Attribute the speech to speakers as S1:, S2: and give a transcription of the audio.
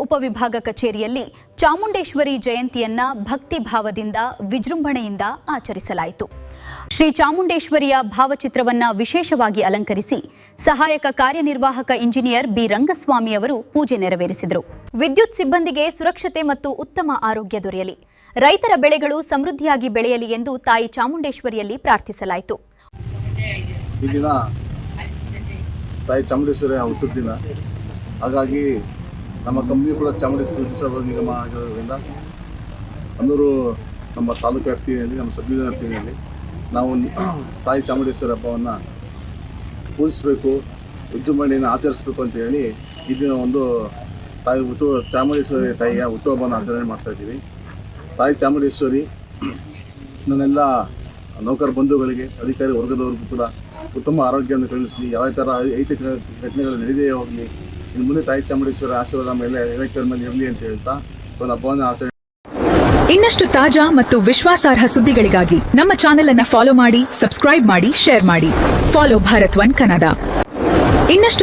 S1: ಉಪವಿಭಾಗ ಕಚೇರಿಯಲ್ಲಿ ಚಾಮುಂಡೇಶ್ವರಿ ಜಯಂತಿಯನ್ನ ಭಕ್ತಿ ಭಾವದಿಂದ ವಿಜೃಂಭಣೆಯಿಂದ ಆಚರಿಸಲಾಯಿತು. ಶ್ರೀ ಚಾಮುಂಡೇಶ್ವರಿಯ ಭಾವಚಿತ್ರವನ್ನ ವಿಶೇಷವಾಗಿ ಅಲಂಕರಿಸಿ ಸಹಾಯಕ ಕಾರ್ಯನಿರ್ವಾಹಕ ಇಂಜಿನಿಯರ್ ಬಿ ರಂಗಸ್ವಾಮಿ ಅವರು ಪೂಜೆ ನೆರವೇರಿಸಿದರು. ವಿದ್ಯುತ್ ಸಿಬ್ಬಂದಿಗೆ ಸುರಕ್ಷತೆ ಮತ್ತು ಉತ್ತಮ ಆರೋಗ್ಯ ದೊರೆಯಲಿ, ರೈತರ ಬೆಳೆಗಳು ಸಮೃದ್ಧಿಯಾಗಿ ಬೆಳೆಯಲಿ ಎಂದು ತಾಯಿ ಚಾಮುಂಡೇಶ್ವರಿಯಲ್ಲಿ ಪ್ರಾರ್ಥಿಸಲಾಯಿತು.
S2: ಈ ದಿನ ತಾಯಿ ಚಾಮುಂಡೇಶ್ವರಿಯ ಹುಟ್ಟಿದ ದಿನ, ಹಾಗಾಗಿ ನಮ್ಮ ಕಂಪ್ನಿ ಕೂಡ ಚಾಮುಂಡೇಶ್ವರಿ ಉತ್ಸವ ನಿಗಮ ಆಗಿರೋದ್ರಿಂದ ಅನ್ನೂರು ನಮ್ಮ ತಾಲೂಕು ವ್ಯಾಪ್ತಿಯಲ್ಲಿ, ನಮ್ಮ ಸಬ್ ಡಿವಿಷನ್ ವ್ಯಾಪ್ತಿಯಲ್ಲಿ ನಾವು ತಾಯಿ ಚಾಮುಂಡೇಶ್ವರಿ ಹಬ್ಬವನ್ನು ಪೂಜಿಸಬೇಕು, ವಿಜೃಂಭಣೆಯನ್ನು ಆಚರಿಸಬೇಕು ಅಂತ ಹೇಳಿ ಈ ದಿನ ಒಂದು ಚಾಮುಂಡೇಶ್ವರಿ ತಾಯಿಯ ಹುಟ್ಟುಹಬ್ಬವನ್ನು ಆಚರಣೆ ಮಾಡ್ತಾಯಿದ್ದೀವಿ. ತಾಯಿ ಚಾಮುಂಡೇಶ್ವರಿ ನನ್ನೆಲ್ಲ ನೌಕರ ಬಂಧುಗಳಿಗೆ, ಅಧಿಕಾರಿ ವರ್ಗದವ್ರಿಗೂ ಕೂಡ ಉತ್ತಮ ಆರೋಗ್ಯವನ್ನು ಕಳಿಸಲಿ, ಯಾವ ಥರ ಐತಿಕ ಘಟನೆಗಳು ನಡೆದೇ ಹೋಗಲಿ, ಇನ್ನು ಮುಂದೆ ತಾಯಿ ಚಾಮುಂಡೇಶ್ವರಿ ಆಶೀರ್ವಾದ ಮೇಲೆ ಎಲ್ಲರ ಮೇಲೆ ಇರಲಿ ಅಂತ ಹೇಳ್ತಾ ಒಂದು ಹಬ್ಬವನ್ನು ಆಚರಣೆ.
S3: ಇನ್ನಷ್ಟು ತಾಜಾ ಮತ್ತು ವಿಶ್ವಾಸಾರ್ಹ ಸುದ್ದಿಗಳಿಗಾಗಿ ನಮ್ಮ ಚಾನೆಲ್ ಅನ್ನು ಫಾಲೋ ಮಾಡಿ, ಸಬ್ಸ್ಕ್ರೈಬ್ ಮಾಡಿ, ಶೇರ್ ಮಾಡಿ. Follow Bharat one Kannada. ಇನ್ನಷ್ಟು